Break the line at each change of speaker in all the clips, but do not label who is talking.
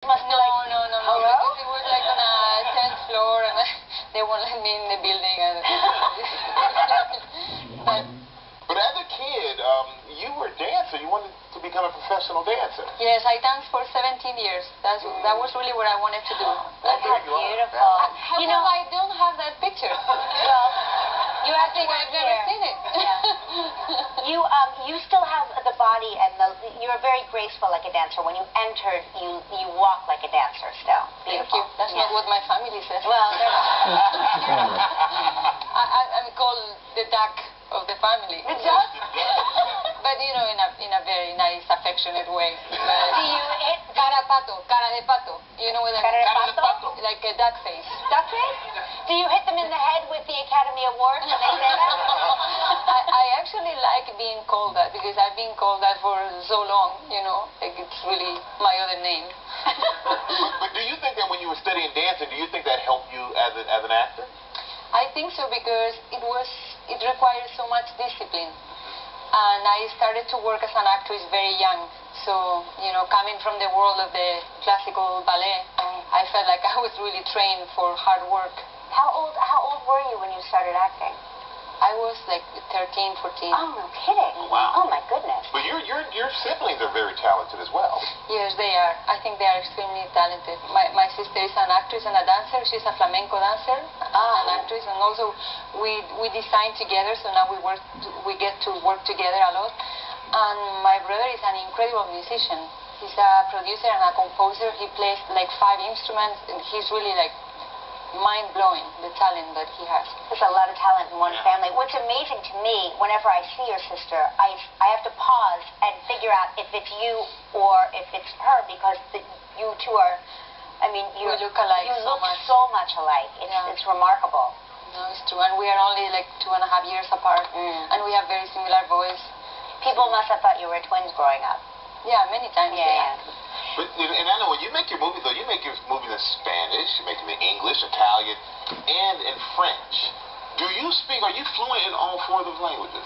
Because it was like on a 10th floor, and they won't let me in the building.
But as a kid, you were a dancer. You wanted to become a professional dancer.
Yes, I danced for 17 years. That was really what I wanted to do.
That's beautiful.
You know, I don't have that picture.
Well, you have to
I've never seen it.
Yeah. You still have the body and you're very graceful like a dancer. When you entered, you walk like a dancer still.
Thank you. That's not what my family says.
Well,
I'm called the duck of the family.
The duck?
But you know, in a very nice, affectionate way.
Do you hit
cara de pato? You know what I mean?
Cara de pato?
Like a duck face.
Duck face? Do you hit them in the head with the Academy Award when they say that?
I actually like being called that because I've been called that for so long, you know. Like it's really my other name.
but do you think that when you were studying dancing, do you think that helped you as an actor?
I think so because it requires so much discipline. And I started to work as an actress very young. So, you know, coming from the world of the classical ballet, I felt like I was really trained for hard work.
How old were you when you started acting?
I was like 13, 14.
Oh, no kidding.
Wow.
Oh, my goodness.
But your siblings are very talented as well.
Yes, they are. I think they are extremely talented. My sister is an actress and a dancer. She's a flamenco dancer, an actress, and also we design together. So now we get to work together a lot. And my brother is an incredible musician. He's a producer and a composer. He plays like 5 instruments, and he's really like mind-blowing, the talent that he has.
There's a lot of talent in one family. What's amazing to me, whenever I see your sister, I have to pause and figure out if it's you or if it's her, because you two are, I mean,
we look alike.
You look so much alike. It's remarkable.
No, it's true. And we are only like 2.5 years apart, and we have very similar voice.
People must have thought you were twins growing up.
Yeah, many times.
Yeah.
But, and I know when you make your movies, though, you make your movies in Spanish, you make them in English, Italian, and in French. Are you fluent in all 4 of those languages?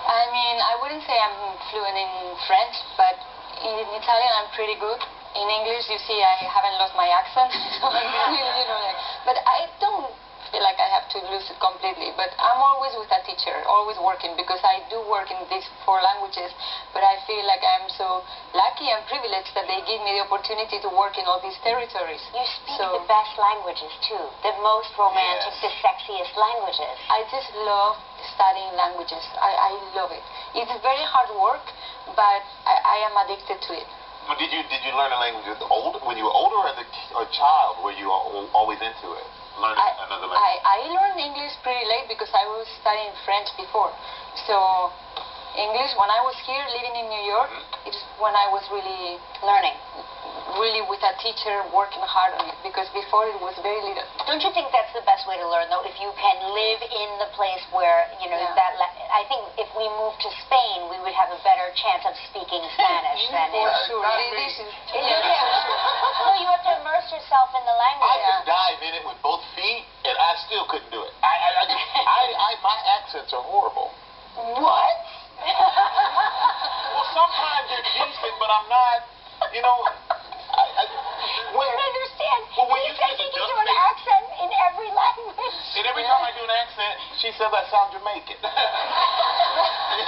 I mean, I wouldn't say I'm fluent in French, but in Italian I'm pretty good. In English, you see, I haven't lost my accent. So I'm still, you know, but I don't feel like I have to lose it completely. But I'm always with a teacher, always working, because I do work in these 4 languages, but I feel like I'm so lucky and privileged that they give me the opportunity to work in all these territories.
You speak the best languages, too. The most romantic, the sexiest languages.
I just love studying languages. I love it. It's very hard work, but I am addicted to it.
But did you learn a language when you were older, or as a child? Were you always into it? Learning another language?
I learned English pretty late because I was studying French before. So English, when I was here living in New York, it's when I was really learning, really with a teacher working hard on it, because before it was very little.
Don't you think that's the best way to learn, though, if you can live in the place where, you know, I think if we moved to Spain, we would have a better chance of speaking Spanish than
For sure. This is
No, you have to immerse yourself in the language.
I could dive in it with both feet, and I still couldn't do it. My accents are horrible.
What?
Well, sometimes they're decent, but I'm not, you know,
I don't understand.
Well, when
you
you
say
say
you
the
can
duck
do an
face-
accent in every language.
And every time I do an accent, she says I sound Jamaican.
You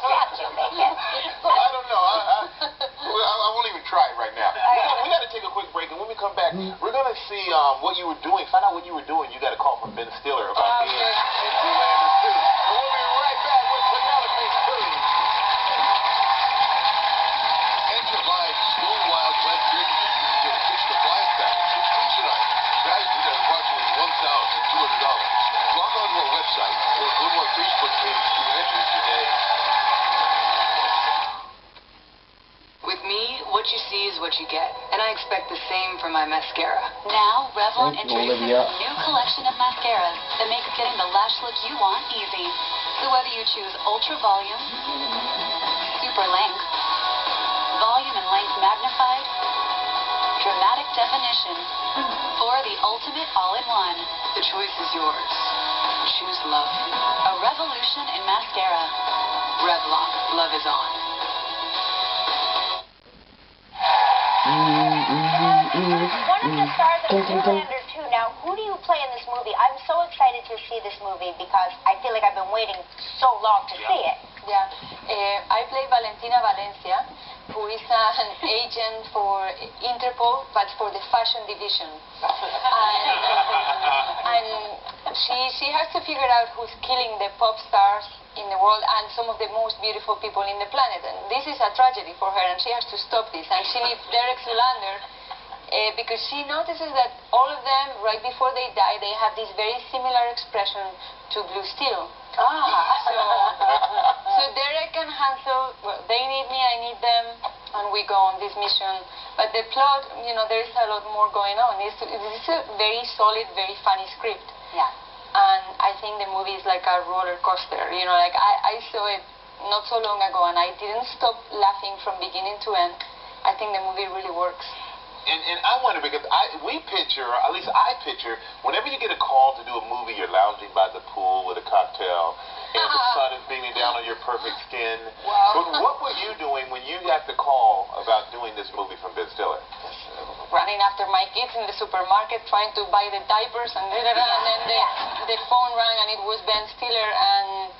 sound Jamaican.
I don't know. I won't even try it right now. We got to take a quick break, and when we come back, we're going to see what you were doing. Find out what you were doing. You got a call from Ben Stiller about being in Zoolander 2. And we'll be right back with Penelope Cruz.
Enter live School Wild Web Drinking to a kitchen appliance package with free tonight. Valued at approximately $1,200. Log on to our website or go to our Facebook page to enter today.
With me, what you see is what you get, and I expect the same for my mascara.
Now, Revlon introduces a new collection of mascaras that makes getting the lash look you want easy. So whether you choose ultra volume, super length, volume and length magnified, dramatic definition, or the ultimate all-in-one,
The choice is yours. Choose love.
a revolution in mascara.
Revlon. Love is on.
One of the stars of Zoolander 2. Now, who do you play in this movie? I'm so excited to see this movie because I feel like I've been waiting so long to see it.
Yeah, I play Valentina Valencia, who is an agent for Interpol, but for the fashion division. And she has to figure out who's killing the pop stars in the world and some of the most beautiful people in the planet. And this is a tragedy for her, and she has to stop this. And she needs Derek Zoolander because she notices that all of them, right before they die, they have this very similar expression to Blue Steel. So Derek and Hansel, well, they need me, I need them, and we go on this mission. But the plot, you know, there is a lot more going on. It's a very solid, very funny script.
Yeah.
And I think the movie is like a roller coaster. You know, like I saw it not so long ago, and I didn't stop laughing from beginning to end. I think the movie really works.
And I wonder, because we picture, or at least I picture, whenever you get a call to do a movie, you're lounging by the pool with a cocktail, and the sun is beaming down on your perfect skin.
Wow.
But what were you doing when you got the call about doing this movie from Ben Stiller?
Running after my kids in the supermarket, trying to buy the diapers, and then the phone rang, and it was Ben Stiller, and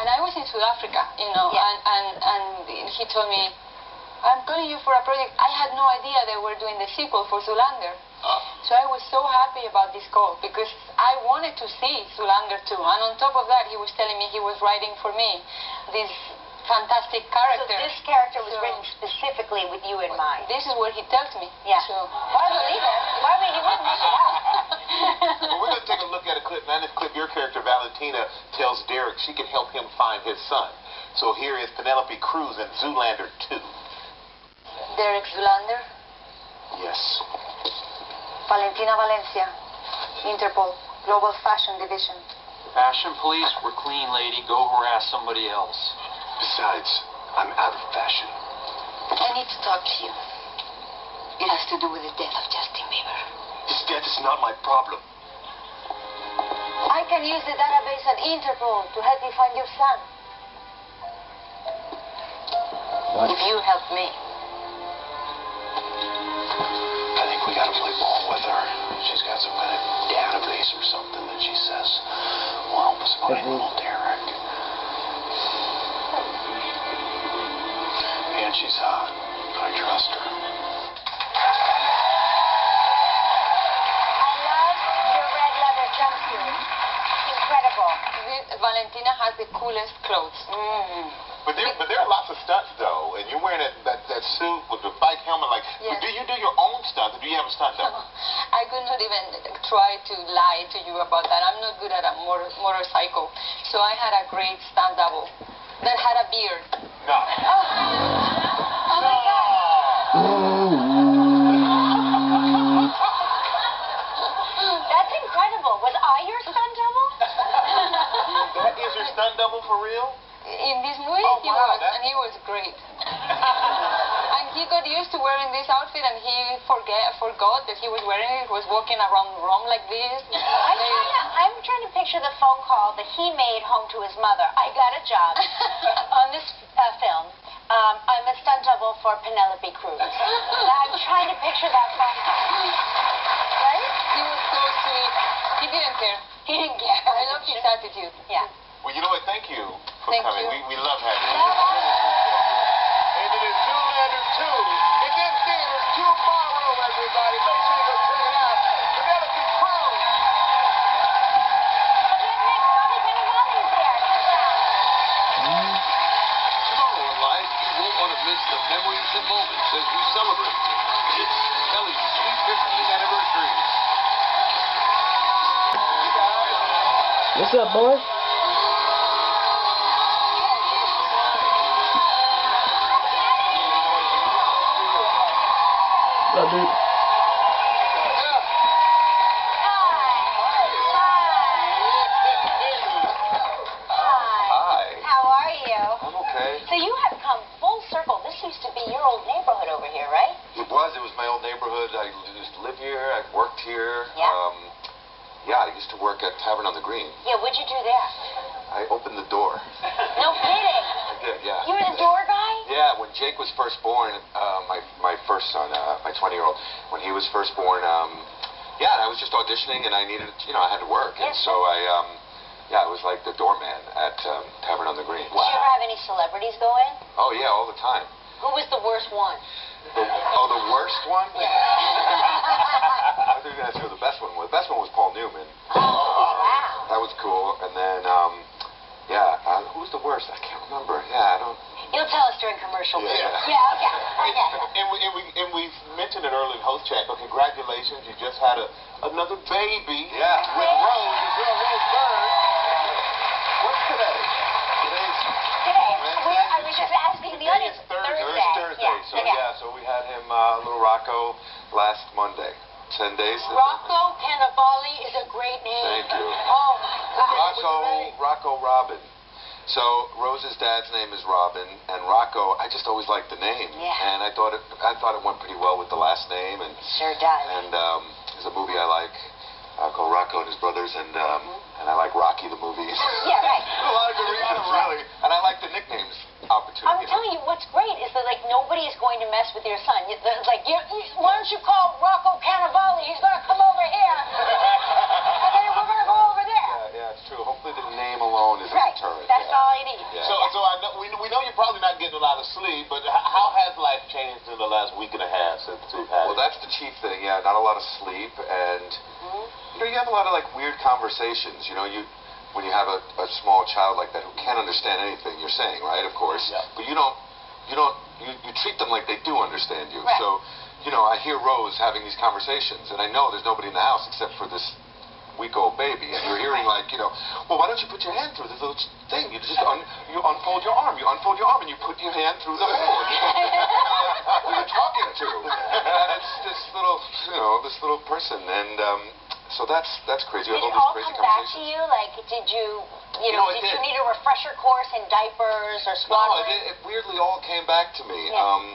I was in South Africa, you know, and he told me, I'm calling you for a project. I had no idea they were doing the sequel for Zoolander. So I was so happy about this call because I wanted to see Zoolander 2. And on top of that, he was telling me he was writing for me this fantastic character.
So this character was written specifically with you in mind.
This is what he tells me.
Yeah.
So,
well, I believe it. Why would you wouldn't make it up?
Well, we're going to take a look at a clip. Now, in this clip, your character, Valentina, tells Derek she can help him find his son. So here is Penelope Cruz in Zoolander 2.
Derek Zoolander.
Yes.
Valentina Valencia. Interpol. Global Fashion Division.
Fashion police, we're clean, lady. Go harass somebody else.
Besides, I'm out of fashion.
I need to talk to you. It has to do with the death of Justin Bieber.
His death is not my problem.
I can use the database at Interpol to help you find your son.
What?
If you help me.
I think we gotta play ball with her. She's got some kind of database or something that she says will help us find little Derek. And she's hot. I trust her.
I love your red leather jumpsuit. Incredible.
Valentina has the coolest clothes.
But there are lots of stunts, though, and you're wearing that suit with the bike helmet. Like,
Yes.
do you do your own stunts, or do you have a stunt double?
I could not even try to lie to you about that. I'm not good at a motorcycle. So I had a great stunt double that had a beard.
No.
Oh my God. That's incredible. Was I your stunt double?
That is your stunt double for real?
In this movie,
Oh,
he
wow,
was, and he was great. And he got used to wearing this outfit, and he forgot that he was wearing it. He was walking around Rome like this.
I'm trying to picture the phone call that he made home to his mother. I got a job on this film. I'm a stunt double for Penelope Cruz. I'm trying to picture that phone call. Right?
He was so sweet. He didn't care.
He didn't care.
I love his attitude.
Yeah.
Well, you know what? Thank you for
Thank
coming.
you.
We love having you. And it is Zoolander 2. It's in theaters tomorrow, everybody. Make sure you go check it out. Penelope Cruz.
Tomorrow in life, you won't want to miss the memories and moments as we celebrate. It's Kelly's sweet 15th anniversary.
What's up, boy? What's up, dude?
Hi.
How are you?
I'm okay.
So you have come full circle. This used to be your old neighborhood over here, right?
It was my old neighborhood. I used to live here. I worked here.
Yeah.
Yeah, I used to work at Tavern on the Green.
Yeah, what'd you do there?
I opened the door.
No kidding.
I did, yeah.
You were the door guy?
Yeah, Yeah, when Jake was first born, my first son, my 20-year-old, when he was first born, yeah, I was just auditioning and I needed, I had to work. And so I was like the doorman at Tavern on the Green.
Did you ever have any celebrities go in?
Oh, yeah, all the time.
Who was the worst one?
The worst one?
Yeah.
I think that's who the best one was. The best one was Paul Newman.
Oh, wow.
That was cool. And then, who was the worst? I can't remember. Yeah, I don't...
You'll tell us during commercial break.
Yeah,
okay.
And we've mentioned it earlier in host chat, but congratulations, you just had another baby.
Yeah.
With Rose, your girl Rose Byrne.
What's today?
Today. I was just asking the audience.
Thursday. So we had him, little Rocco, last Monday. 10 days.
Rocco Cannavale is a great name.
Thank you.
Oh, my God.
Rocco Robin. So Rose's dad's name is Robin, and Rocco, I just always liked the name.
Yeah.
And I thought it went pretty well with the last name. And
sure does.
And there's a movie I like called Rocco and His Brothers, and I like Rocky the movie.
Yeah, right.
A lot of good reasons, really. And I like the nicknames opportunity.
I'm telling you, what's great is that nobody is going to mess with your son. Why don't you call Rocco Cannavale? He's going to come over here, and then we're going to go over there.
Yeah, it's true. Hopefully the name alone is a deterrent.
That's all I need.
Yeah.
So I know, we know you're probably not getting a lot of sleep, but how has life changed in the last week and a half since you've had
Well, that's the chief thing. Yeah, not a lot of sleep, and you have a lot of weird conversations. When you have a small child like that who can't understand anything you're saying, right? Of course, but you treat them like they do understand you.
Right.
So, I hear Rose having these conversations, and I know there's nobody in the house except for this week-old baby, and you're hearing well, why don't you put your hand through this little thing? You just you unfold your arm, and you put your hand through the hole. Who are you talking to? And it's this little person, and so that's crazy.
Did it all come back to you? Did you need a refresher course in diapers or swaddling?
No, it weirdly all came back to me.
Yeah.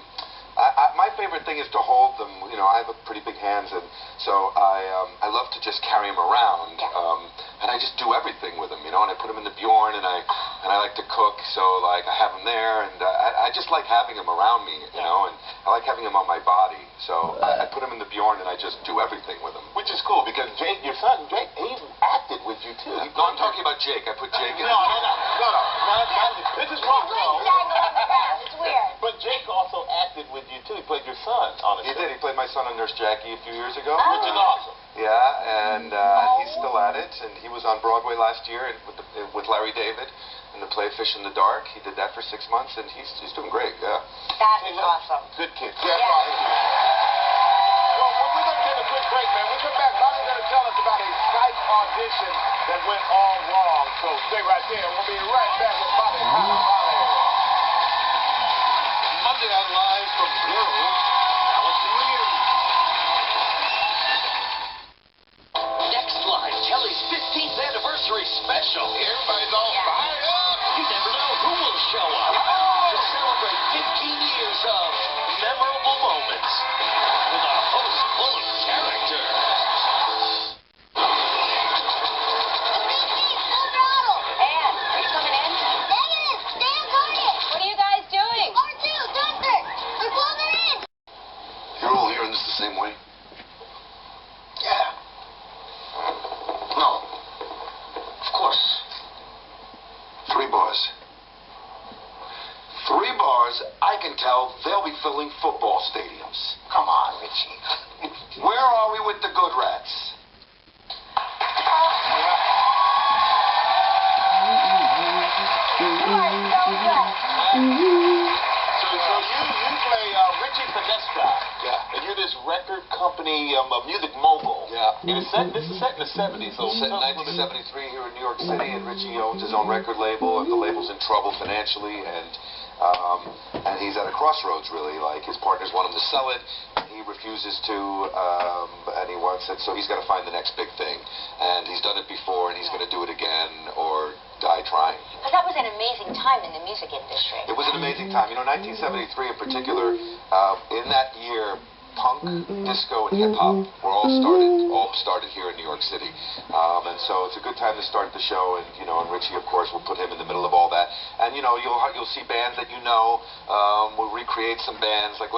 My favorite thing is to hold them. I have pretty big hands, and so I love to just carry them around. And I just do everything with them, and I put them in the Björn, and I like to cook, so I have them there, and I just like having them around me, and I like having them on my body. So I put them in the Björn, and I just do everything with them.
Which is cool because Jake, your son, Jake, he acted with you too.
No, I'm talking about Jake. I put Jake in.
No. This is Rocco.
It's weird.
But Jake also acted with you too. He played your son on it.
He did. He played my son on Nurse Jackie a few years ago.
Which is awesome.
Yeah, and he's still at it, and he was on Broadway last year with Larry David in the play Fish in the Dark. He did that for 6 months, and he's doing great. Yeah.
That is awesome.
Good kid. Yeah. Well, we're going to take a quick break, man. When we come back, Bobby's going to tell us about a Skype audition that went all wrong. So stay right there. We'll be right back with Bobby.
Monday Night Live from Girls. Allison Williams.
Next live, Kelly's 15th anniversary special.
Everybody's all fired up.
You never know who will show up to celebrate 15 years of memorable moments with a host full of character.
Ann, are you coming in?
Negative! Stay on target!
What are you guys doing?
R2, Doctor! We're closing in!
You're all hearing this the same way?
Yeah. No. Of course.
3 bars. 3 bars, I can tell they'll be filling football stadiums.
Come on, Richie.
Where are we with the good rats?
So you play Richie Podesta.
Yeah.
And you're this record company music mogul.
Yeah.
And this is set in the 70s. So
Set in 1973 here in New York City, and Richie owns his own record label, and the label's in trouble financially, and he's at a crossroads, really. His partners want him to sell it, and he refuses to, and he wants it, so he's got to find the next big thing. And he's done it before, and he's going to do it again, or die trying.
But that was an amazing time in the music industry.
It was an amazing time. 1973 in particular, in that year,
punk, disco, and hip-hop were all started here in New York City. And so it's a good time to start the show, and, you know, and Richie, of course, will put him in the middle of all that. And, you know, you'll see bands that you know. We'll recreate some bands, like